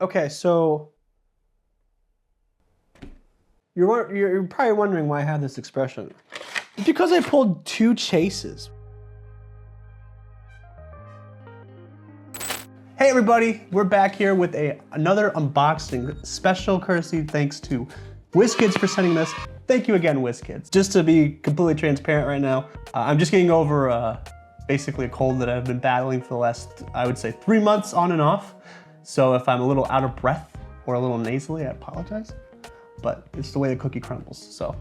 Okay, so you're probably wondering why I have this expression. It's because I pulled 2 chases. Hey everybody, we're back here with another unboxing, special courtesy thanks to Wizkids for sending this. Thank you again, Wizkids. Just to be completely transparent right now, I'm just getting over basically a cold that I've been battling for the last, I would say, 3 months on and off. So if I'm a little out of breath or a little nasally, I apologize, but it's the way the cookie crumbles. So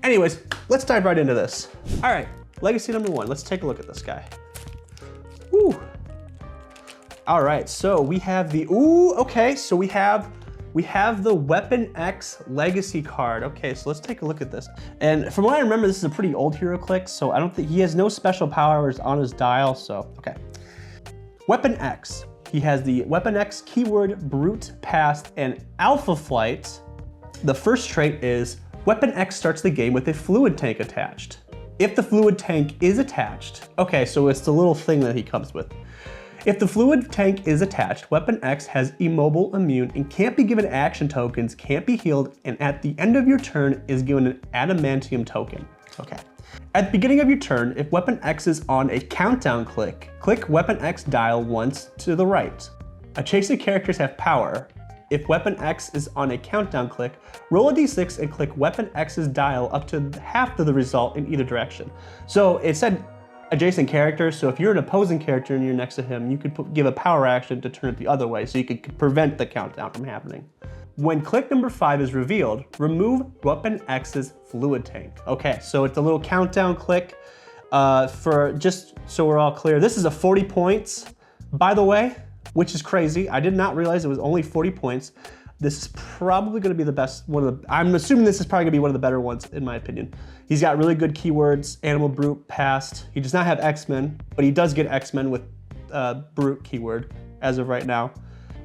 anyways, let's dive right into this. All right, legacy number 1, let's take a look at this guy. Woo. All right, so we have the, so we have the Weapon X legacy card. Okay, so let's take a look at this. And from what I remember, this is a pretty old Heroclix, so I don't think, he has no special powers on his dial, so, okay. Weapon X, he has the Weapon X keyword, Brute, Past, and Alpha Flight. The first trait is, Weapon X starts the game with a fluid tank attached. If the fluid tank is attached, okay, so it's the little thing that he comes with. If the fluid tank is attached, Weapon X has immobile, immune, and can't be given action tokens, can't be healed, and at the end of your turn is given an adamantium token. Okay. At the beginning of your turn, if Weapon X is on a countdown click Weapon X dial once to the right. Adjacent characters have power. If Weapon X is on a countdown click, roll a d6 and click Weapon X's dial up to half of the result in either direction. So it said adjacent characters, so if you're an opposing character and you're next to him, you could give a power action to turn it the other way so you could prevent the countdown from happening. When click number 5 is revealed, remove Weapon X's fluid tank. Okay, so it's a little countdown click. For just so we're all clear, this is a 40 points, by the way, which is crazy. I did not realize it was only 40 points. This is probably gonna be the best, I'm assuming this is probably gonna be one of the better ones in my opinion. He's got really good keywords, Animal, Brute, Past. He does not have X-Men, but he does get X-Men with Brute keyword as of right now.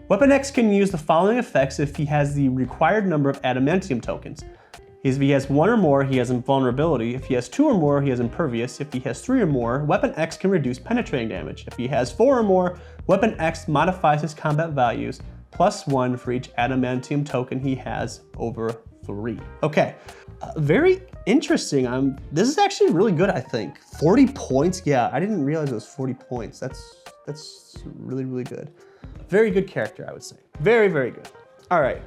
Weapon X can use the following effects if he has the required number of adamantium tokens. If he has 1 or more, he has invulnerability. If he has 2 or more, he has impervious. If he has 3 or more, Weapon X can reduce penetrating damage. If he has 4 or more, Weapon X modifies his combat values +1 for each adamantium token he has over 3. Okay, very interesting. This is actually really good, I think. 40 points, yeah, I didn't realize it was 40 points. That's really, really good. Very good character, I would say. Very, very good. All right,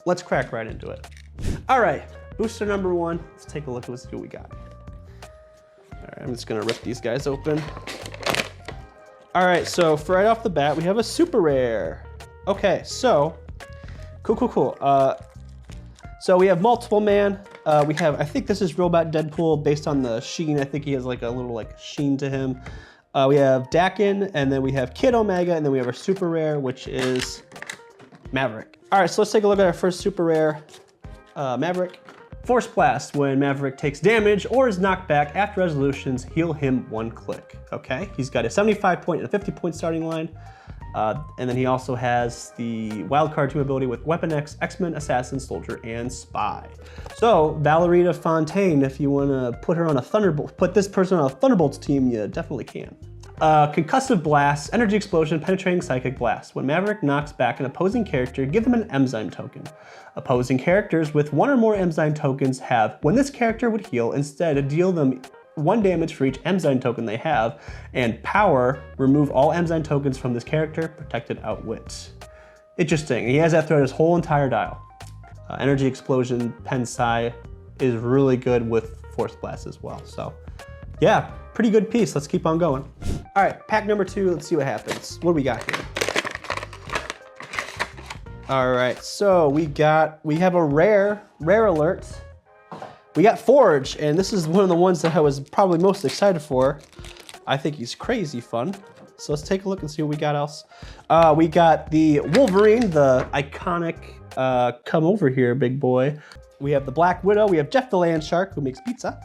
let's crack right into it. All right, booster number 1. Let's take a look, let's see what we got. All right, I'm just gonna rip these guys open. All right, so for right off the bat, we have a super rare. Okay, so, cool. So we have multiple man. We have, I think this is Robot Deadpool based on the sheen. I think he has like a little like sheen to him. We have Dakin, and then we have Kid Omega, and then we have our super rare, which is Maverick. All right, so let's take a look at our first super rare, Maverick. Force Blast, when Maverick takes damage or is knocked back after resolutions, heal him 1 click, okay? He's got a 75 point and a 50 point starting line. And then he also has the wildcard 2 ability with Weapon X, X-Men, Assassin, Soldier, and Spy. So Valerita Fontaine, if you want to put this person on a Thunderbolts team, you definitely can. Concussive Blast, Energy Explosion, Penetrating Psychic Blast. When Maverick knocks back an opposing character, give them an Enzyme token. Opposing characters with 1 or more Enzyme tokens have, when this character would heal, instead deal them 1 damage for each Enzyme token they have, and power, remove all Enzyme tokens from this character, protected outwit. Interesting, he has that throughout his whole entire dial. Energy Explosion, Pensai is really good with Force Blast as well, so yeah, pretty good piece, let's keep on going. All right, pack number 2, let's see what happens. What do we got here? All right, so we have a rare alert. We got Forge, and this is one of the ones that I was probably most excited for. I think he's crazy fun. So let's take a look and see what we got else. We got the Wolverine, the iconic, come over here, big boy. We have the Black Widow. We have Jeff the Land Shark, who makes pizza.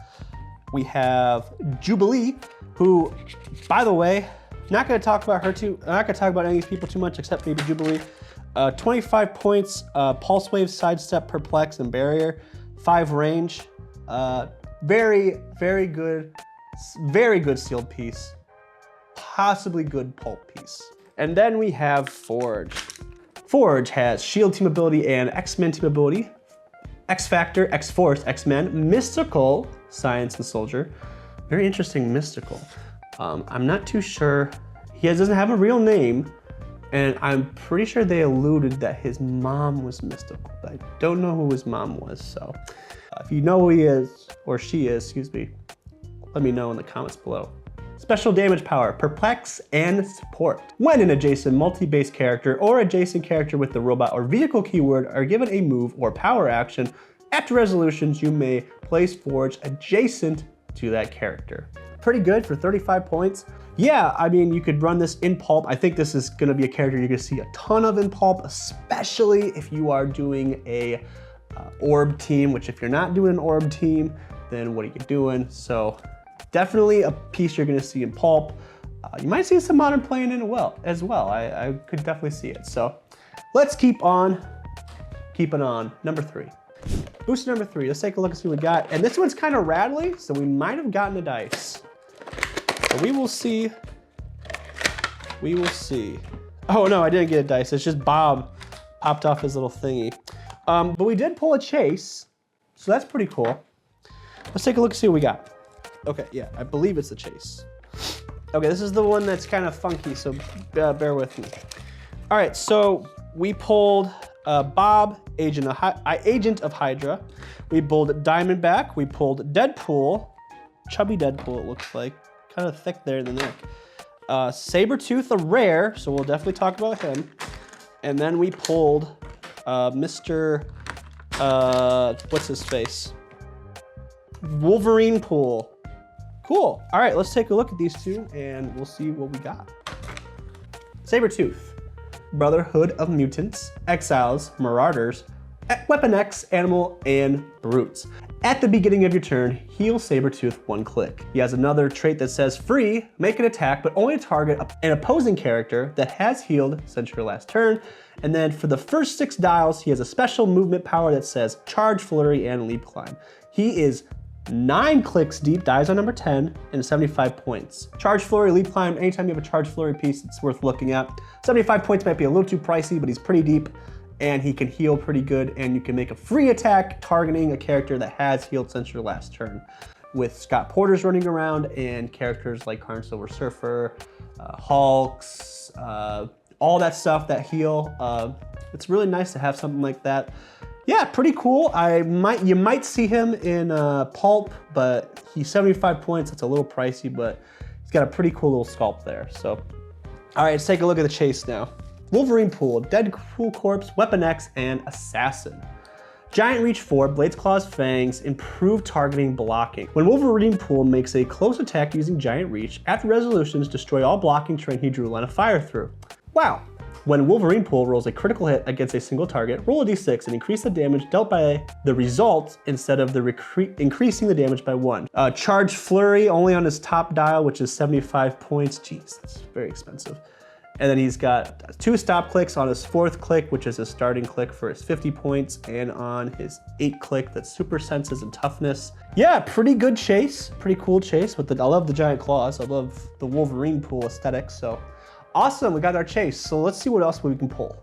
We have Jubilee, who, by the way, not gonna talk about her too, I'm not gonna talk about any people too much except maybe Jubilee. 25 points, Pulse Wave, Sidestep, Perplex, and Barrier. 5 range. Very, very good sealed piece. Possibly good pulp piece. And then we have Forge. Forge has Shield team ability and X-Men team ability. X-Factor, X-Force, X-Men, Mystical, Science and Soldier. Very interesting, Mystical. I'm not too sure. He doesn't have a real name, and I'm pretty sure they alluded that his mom was Mystical, but I don't know who his mom was, so if you know who he is, or she is, excuse me, let me know in the comments below. Special damage power, Perplex and Support. When an adjacent multi-base character or adjacent character with the robot or vehicle keyword are given a move or power action, after resolutions you may place Forge adjacent to that character. Pretty good for 35 points. Yeah, I mean, you could run this in Pulp. I think this is gonna be a character you're gonna see a ton of in Pulp, especially if you are doing a orb team, which if you're not doing an orb team, then what are you doing? So definitely a piece you're gonna see in Pulp. You might see some modern playing in it as well. I could definitely see it. So let's keep on keeping on. Number 3. Booster number 3, let's take a look and see what we got. And this one's kind of rattly, so we might have gotten a dice. So we will see. We will see. Oh no, I didn't get a dice. It's just Bob popped off his little thingy. But we did pull a chase, so that's pretty cool. Let's take a look and see what we got. Okay, yeah, I believe it's the chase. Okay, this is the one that's kind of funky, so bear with me. All right, so we pulled Bob, Agent of Hydra. We pulled Diamondback. We pulled Deadpool, chubby Deadpool it looks like, kind of thick there in the neck. Sabretooth, a rare, so we'll definitely talk about him. And then we pulled Mr. What's his face? Wolverine pool. Cool. All right, let's take a look at these two and we'll see what we got. Sabretooth, Brotherhood of Mutants, Exiles, Marauders, Weapon X, Animal, and Brutes. At the beginning of your turn, heal Sabretooth 1 click. He has another trait that says free, make an attack, but only target an opposing character that has healed since your last turn. And then for the first 6 dials, he has a special movement power that says charge, flurry, and leap climb. He is 9 clicks deep, dies on number 10, and 75 points. Charge, flurry, leap climb, anytime you have a charge, flurry piece, it's worth looking at. 75 points might be a little too pricey, but he's pretty deep, and he can heal pretty good, and you can make a free attack targeting a character that has healed since your last turn. With Scott Porter's running around, and characters like Karn Silver Surfer, Hulks, all that stuff that heal. It's really nice to have something like that. Yeah, pretty cool. You might see him in Pulp, but he's 75 points. It's a little pricey, but he's got a pretty cool little sculpt there. So, all right, let's take a look at the chase now. Wolverine pool, Deadpool Corpse, Weapon X, and Assassin. Giant Reach 4, Blades, Claws, Fangs, improved targeting blocking. When Wolverine pool makes a close attack using Giant Reach, after resolutions, destroy all blocking terrain he drew a line of fire through. Wow. When Wolverine pool rolls a critical hit against a single target, roll a d6 and increase the damage dealt by the result instead of increasing the damage by 1. Charge Flurry only on his top dial, which is 75 points. Jeez, that's very expensive. And then he's got 2 stop clicks on his 4th click, which is his starting click for his 50 points, and on his 8th click, that's super senses and toughness. Yeah, pretty good chase, pretty cool chase. I love the giant claws. I love the Wolverine pool aesthetic, so. Awesome, we got our chase. So let's see what else we can pull.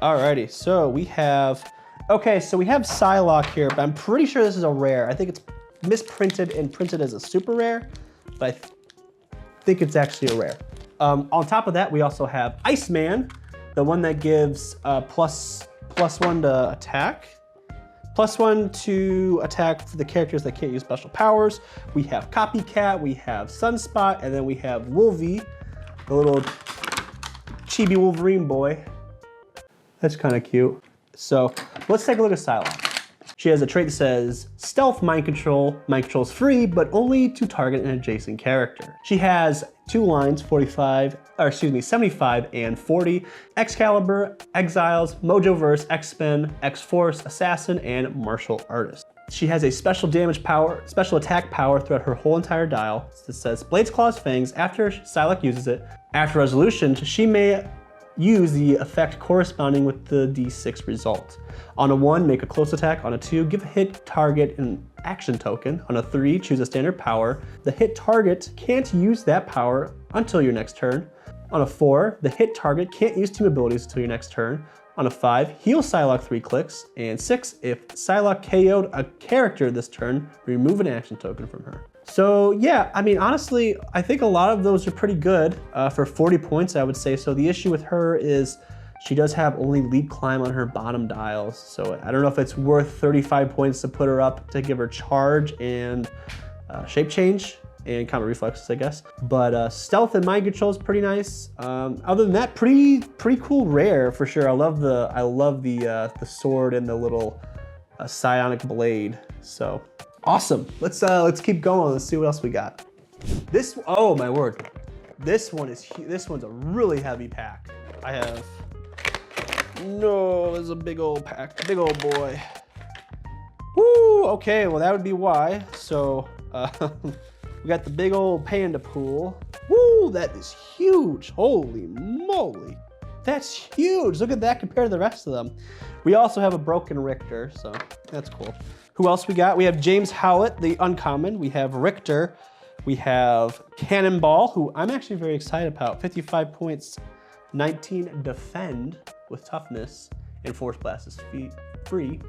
Alrighty, so we have Psylocke here, but I'm pretty sure this is a rare. I think it's misprinted and printed as a super rare, but I think it's actually a rare. On top of that, we also have Iceman, the one that gives +1 to attack. +1 to attack for the characters that can't use special powers. We have Copycat, we have Sunspot, and then we have Wolvie, the little chibi Wolverine boy. That's kind of cute. So let's take a look at Psylocke. She has a trait that says Stealth Mind Control. Mind Control is free, but only to target an adjacent character. She has 2 lines, 75 and 40. Excalibur, Exiles, Mojoverse, X-Men, X-Force, Assassin, and Martial Artist. She has a special attack power throughout her whole entire dial. It says Blades, Claws, Fangs. After Psylocke uses it, after resolution, she may use the effect corresponding with the D6 result. On a 1, make a close attack. On a 2, give a hit target an action token. On a 3, choose a standard power. The hit target can't use that power until your next turn. On a 4, the hit target can't use team abilities until your next turn. On a 5, heal Psylocke 3 clicks. And 6, if Psylocke KO'd a character this turn, remove an action token from her. So yeah, I mean, honestly, I think a lot of those are pretty good for 40 points, I would say. So the issue with her is she does have only leap climb on her bottom dials. So I don't know if it's worth 35 points to put her up to give her charge and shape change and combat reflexes, I guess. But stealth and mind control is pretty nice. Other than that, pretty cool rare for sure. I love the sword and the little psionic blade. So awesome. Let's keep going. Let's see what else we got. This, oh my word, this one's a really heavy pack. I have, no, there's a big old pack, big old boy. Woo, okay, well that would be why. So we got the big old panda pool. Woo, that is huge. Holy moly. That's huge. Look at that compared to the rest of them. We also have a broken Richter, so that's cool. Who else we got? We have James Howlett, the uncommon. We have Richter. We have Cannonball, who I'm actually very excited about. 55 points, 19 defend with toughness, and Force Blast is free.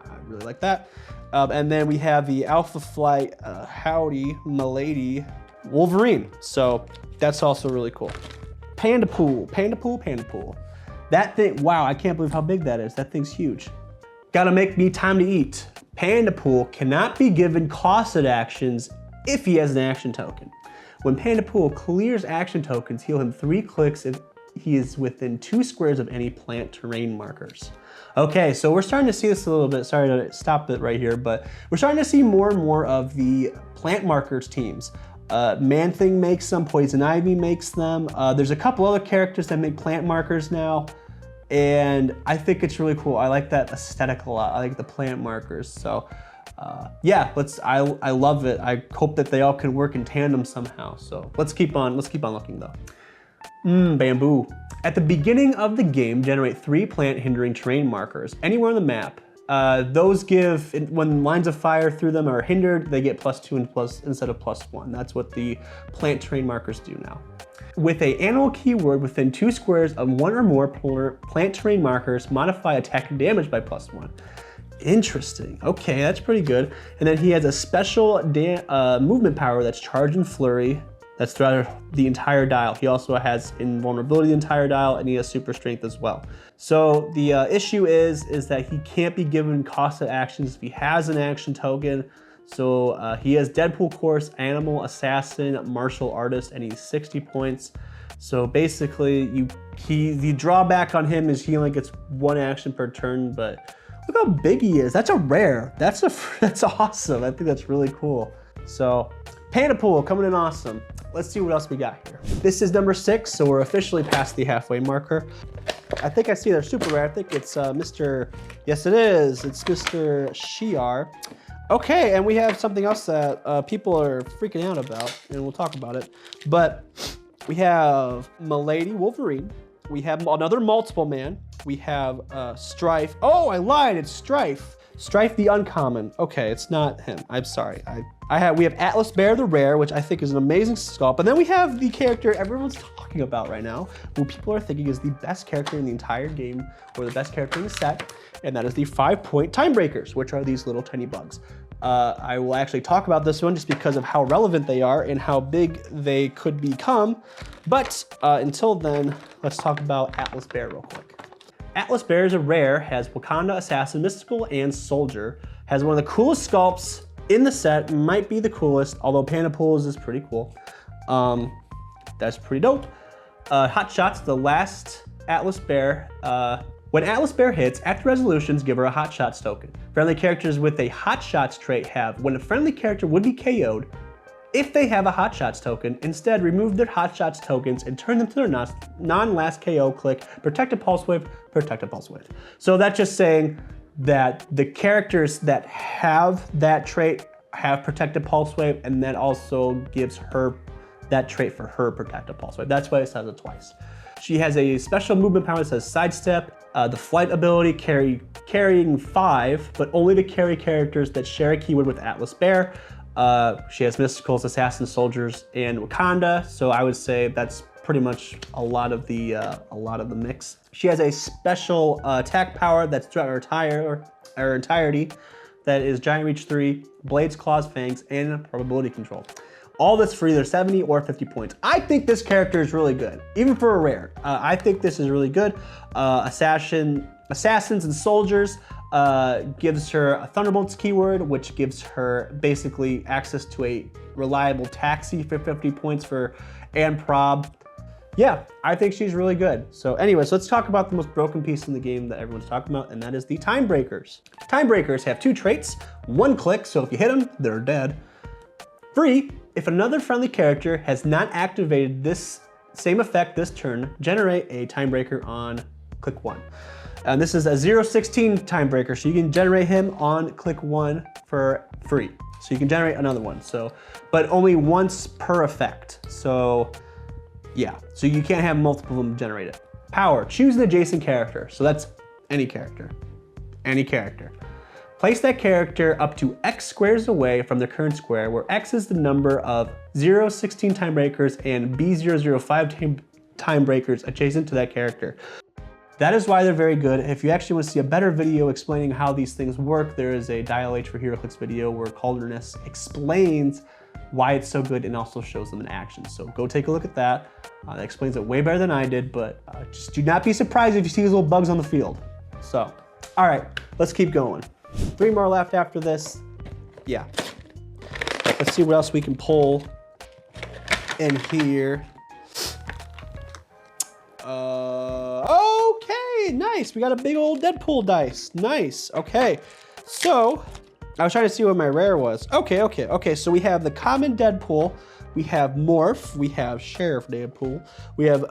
I really like that. And then we have the Alpha Flight Howdy Milady Wolverine. So that's also really cool. Panda Pool, Panda Pool, Panda Pool. That thing, wow, I can't believe how big that is. That thing's huge. Gotta make me time to eat. Panda Pool cannot be given costed actions if he has an action token. When Panda Pool clears action tokens, heal him 3 clicks if he is within 2 squares of any plant terrain markers. Okay, so we're starting to see this a little bit. Sorry to stop it right here, but we're starting to see more and more of the plant markers teams. Man-Thing makes them, Poison Ivy makes them. There's a couple other characters that make plant markers now, and I think it's really cool. I like that aesthetic a lot. I like the plant markers. So yeah, I love it. I hope that they all can work in tandem somehow. So let's keep on looking though. Bamboo. At the beginning of the game, generate 3 plant hindering terrain markers anywhere on the map. Those give, when lines of fire through them are hindered, they get +2 instead of +1. That's what the plant terrain markers do now. With an animal keyword within 2 squares of 1 or more plant terrain markers, modify attack and damage by +1. Interesting. Okay, that's pretty good. And then he has a special movement power that's Charge and Flurry. That's throughout the entire dial. He also has invulnerability the entire dial, and he has super strength as well. So the issue is that he can't be given costed actions if he has an action token. So he has Deadpool Course, Animal, Assassin, Martial Artist, and he's 60 points. So basically, the drawback on him is he only gets 1 action per turn, but look how big he is. That's a rare. That's awesome. I think that's really cool. So Panda Pool coming in awesome. Let's see what else we got here. This is number 6, so we're officially past the halfway marker. I think I see their super rare. I think it's Mr. Yes, it is. It's Mr. Shiar. Okay, and we have something else that people are freaking out about, and we'll talk about it. But we have Milady Wolverine. We have another multiple man. We have Strife. Oh, I lied. It's Strife. Strife the uncommon. Okay, it's not him. I'm sorry. We have Atlas Bear the rare, which I think is an amazing sculpt. And then we have the character everyone's talking about right now, who people are thinking is the best character in the entire game, or the best character in the set, and that is the 5-point Time Breakers, which are these little tiny bugs. I will actually talk about this one just because of how relevant they are and how big they could become. But until then, let's talk about Atlas Bear real quick. Atlas Bear is a rare, has Wakanda, Assassin, Mystical, and Soldier. Has one of the coolest sculpts in the set, might be the coolest, although Panda Pools is pretty cool. That's pretty dope. Hot Shots, the last Atlas Bear. When Atlas Bear hits, after resolutions, give her a Hot Shots token. Friendly characters with a Hot Shots trait have, when a friendly character would be KO'd, if they have a Hot Shots token, instead remove their Hot Shots tokens and turn them to their non-last KO click, Protected Pulse Wave, Protected Pulse Wave. So that's just saying that the characters that have that trait have Protected Pulse Wave, and that also gives her that trait for her Protected Pulse Wave. That's why it says it twice. She has a special movement power that says Sidestep, the flight ability carrying 5, but only to carry characters that share a keyword with Atlas Bear. She has Mysticals, Assassins, Soldiers, and Wakanda, so I would say that's pretty much a lot of the mix. She has a special attack power that's throughout her entirety. That is Giant Reach 3, Blades, Claws, Fangs, and Probability Control. All this for either 70 or 50 points. I think this character is really good, even for a rare. I think this is really good. Assassins and Soldiers gives her a Thunderbolts keyword, which gives her basically access to a reliable taxi for 50 points and prob. Yeah, I think she's really good. So anyways, let's talk about the most broken piece in the game that everyone's talking about, and that is the Time Breakers. Time Breakers have 2 traits, 1 click, so if you hit them, they're dead. Free, if another friendly character has not activated this same effect this turn, generate a Time Breaker on click 1. And this is a 0-16 Time Breaker, so you can generate him on click 1 for free. So you can generate another one, but only once per effect. So yeah, so you can't have multiple of them generated. Power, choose an adjacent character. So that's any character, Place that character up to X squares away from the current square, where X is the number of 0-16 Time Breakers and B005 Time Breakers adjacent to that character. That is why they're very good. If you actually want to see a better video explaining how these things work, there is a Dial H for Heroclix video where Cauldroness explains why it's so good and also shows them in action. So go take a look at that. That explains it way better than I did, but just do not be surprised if you see these little bugs on the field. So, all right, let's keep going. 3 more left after this. Yeah. Let's see what else we can pull in here. Okay, nice. We got a big old Deadpool dice. Nice, okay. So, I was trying to see what my rare was. Okay, so we have the common Deadpool, we have Morph, we have Sheriff Deadpool, we have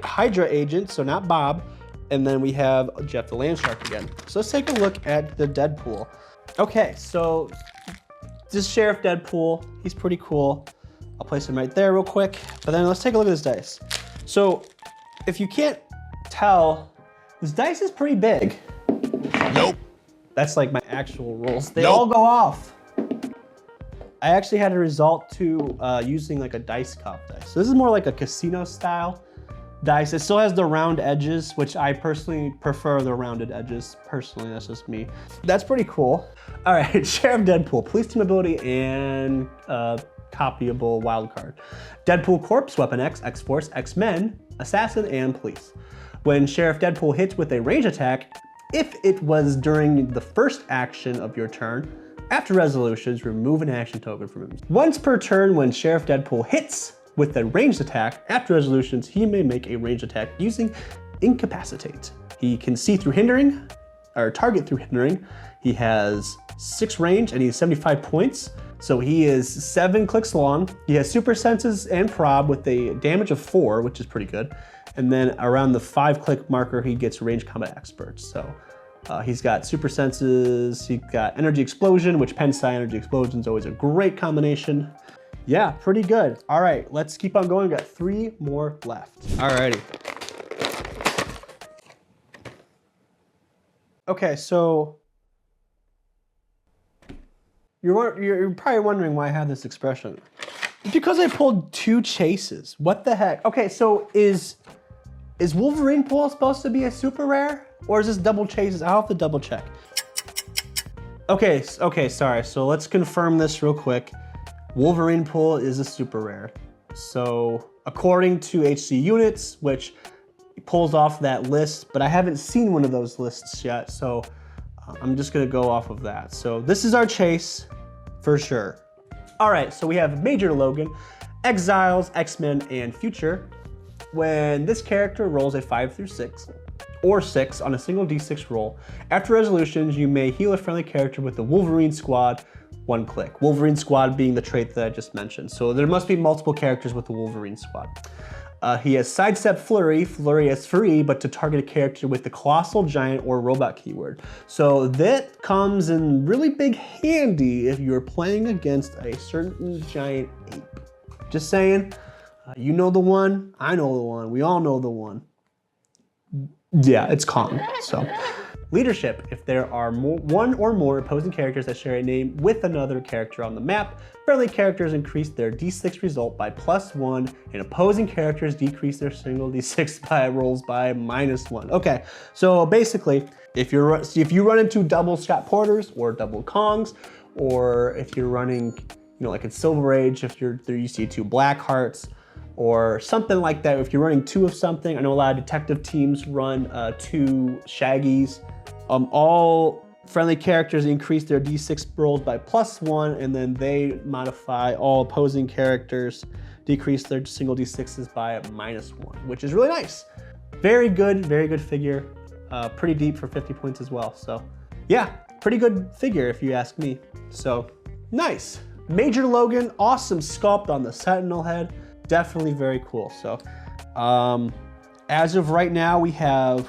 Hydra Agent, so not Bob, and then we have Jeff the Land Shark again. So let's take a look at the Deadpool. Okay, so this Sheriff Deadpool, he's pretty cool. I'll place him right there real quick, but then let's take a look at this dice. So if you can't tell, this dice is pretty big. Nope. That's like my actual rolls. They all go off. I actually had a result to using like a dice cup dice. So this is more like a casino style dice. It still has the round edges, which I personally prefer the rounded edges. Personally, that's just me. That's pretty cool. All right, Sheriff Deadpool, police team ability and copyable wildcard. Deadpool Corpse, Weapon X, X-Force, X-Men, Assassin, and Police. When Sheriff Deadpool hits with a range attack, if it was during the first action of your turn, after resolutions, remove an action token from him. Once per turn, when Sheriff Deadpool hits with a ranged attack, after resolutions, he may make a ranged attack using Incapacitate. He can see through hindering, or target through hindering. He has 6 range and he's 75 points. So he is 7 clicks long. He has super senses and prob with a damage of 4, which is pretty good. And then around the 5-click marker, he gets range combat experts. So he's got super senses, he's got energy explosion, which Pensai energy explosion is always a great combination. Yeah, pretty good. All right, let's keep on going. We got 3 more left. Alrighty. Okay, so you're probably wondering why I have this expression. It's because I pulled 2 chases. What the heck? Okay, so is Wolverine Pool supposed to be a super rare? Or is this double chases? I'll have to double check. Okay, sorry. So let's confirm this real quick. Wolverine Pool is a super rare. So according to HC Units, which pulls off that list, but I haven't seen one of those lists yet, so I'm just gonna go off of that. So this is our chase for sure. All right, so we have Major Logan, Exiles, X-Men, and Future. When this character rolls a 5 through 6, or 6 on a single D6 roll, after resolutions, you may heal a friendly character with the Wolverine Squad 1 click. Wolverine Squad being the trait that I just mentioned. So there must be multiple characters with the Wolverine Squad. He has Sidestep Flurry. Flurry is free, but to target a character with the Colossal Giant or Robot keyword. So that comes in really big handy if you're playing against a certain giant ape. Just saying, you know the one, I know the one, we all know the one. Yeah, it's Kong, so. Leadership, if there are one or more opposing characters that share a name with another character on the map, friendly characters increase their D6 result by +1, and opposing characters decrease their single D6 by rolls by -1. Okay, so basically, if you run into double Scott Porters or double Kongs, or if you're running, like in Silver Age, if you see 2 Black Hearts, or something like that, if you're running 2 of something. I know a lot of detective teams run 2 Shaggies. All friendly characters increase their D6 rolls by +1, and then they modify all opposing characters, decrease their single D6s by -1, which is really nice. Very good figure. Pretty deep for 50 points as well. So yeah, pretty good figure if you ask me. So nice. Major Logan, awesome sculpt on the Sentinel head. Definitely very cool. So as of right now, we have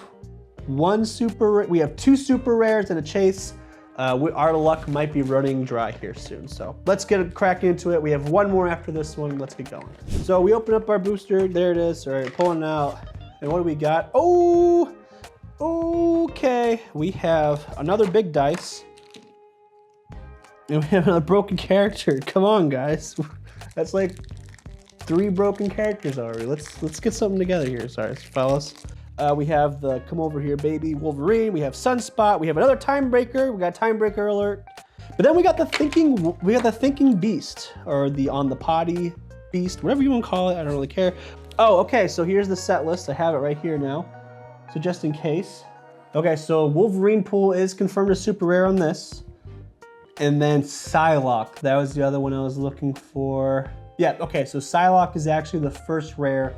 2 super rares and a chase. Our luck might be running dry here soon. So let's get cracking into it. We have 1 more after this one. Let's get going. So we open up our booster. There it is. All right, pulling it out. And what do we got? Oh, okay. We have another big dice. And we have another broken character. Come on, guys. That's like 3 broken characters already. Let's get something together here. Sorry, fellas. We have the Come Over Here Baby Wolverine. We have Sunspot. We have another Time Breaker. We got Time Breaker alert. But then we got the Thinking Beast, or the On the Potty Beast, whatever you want to call it. I don't really care. Oh, okay. So here's the set list. I have it right here now. So just in case. Okay, so Wolverine Pool is confirmed as super rare on this. And then Psylocke. That was the other one I was looking for. Yeah, okay, so Psylocke is actually the first rare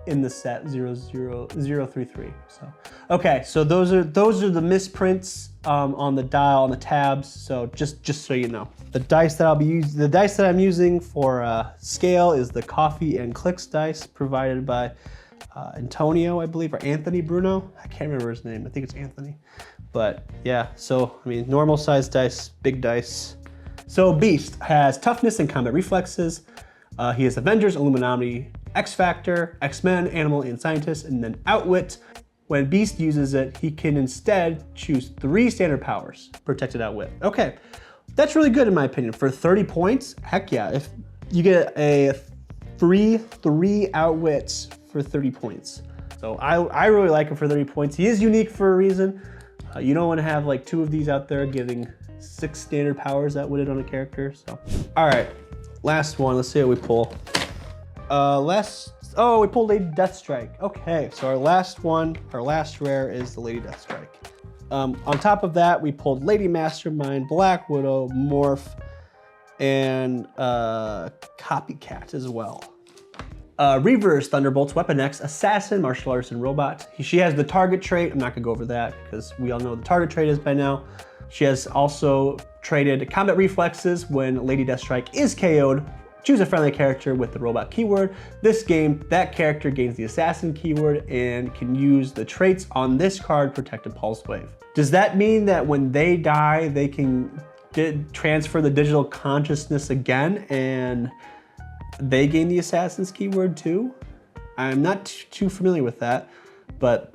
in the set, 00033. So, okay, so those are the misprints on the dial, on the tabs. So just so you know, the dice that I'm using for scale is the Coffee and Clicks dice provided by Antonio, I believe, or Anthony Bruno. I can't remember his name. I think it's Anthony. But yeah, so I mean, normal size dice, big dice. So Beast has toughness and combat reflexes. He has Avengers, Illuminati, X-Factor, X-Men, Animal, and Scientist, and then Outwit. When Beast uses it, he can instead choose 3 standard powers, protected Outwit. Okay, that's really good in my opinion. For 30 points, heck yeah. If you get a free 3 Outwits for 30 points. So I really like him for 30 points. He is unique for a reason. You don't want to have like 2 of these out there getting 6 standard powers outwitted on a character, so. All right. Last one, let's see what we pull. We pulled Lady Deathstrike. Okay, so our last rare is the Lady Deathstrike. On top of that, we pulled Lady Mastermind, Black Widow, Morph, and Copycat as well. Reverse Thunderbolts, Weapon X, Assassin, Martial Artist, and Robot. She has the target trait. I'm not gonna go over that because we all know what the target trait is by now. She has also traded combat reflexes. When Lady Deathstrike is KO'd, choose a friendly character with the robot keyword. This game, that character gains the assassin keyword and can use the traits on this card, Protected Pulse Wave. Does that mean that when they die, they can transfer the digital consciousness again and they gain the assassin's keyword too? I'm not too familiar with that, but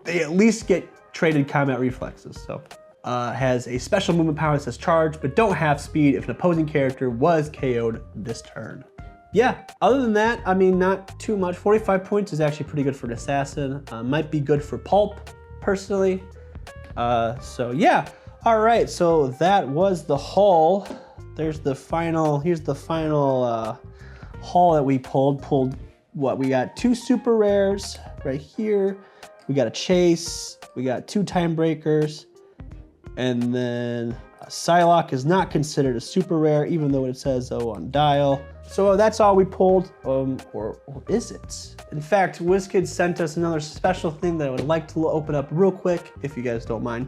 they at least get traded combat reflexes, so. Has a special movement power that says charge, but don't have speed if an opposing character was KO'd this turn. Yeah, other than that, I mean, not too much. 45 points is actually pretty good for an assassin. Might be good for Pulp, personally. So yeah, all right, so that was the haul. Here's the final haul that we pulled. What, we got 2 super rares right here. We got a chase, we got 2 time breakers, and then Psylocke is not considered a super rare, even though it says on dial. So that's all we pulled, or is it? In fact, Wizkids sent us another special thing that I would like to open up real quick, if you guys don't mind.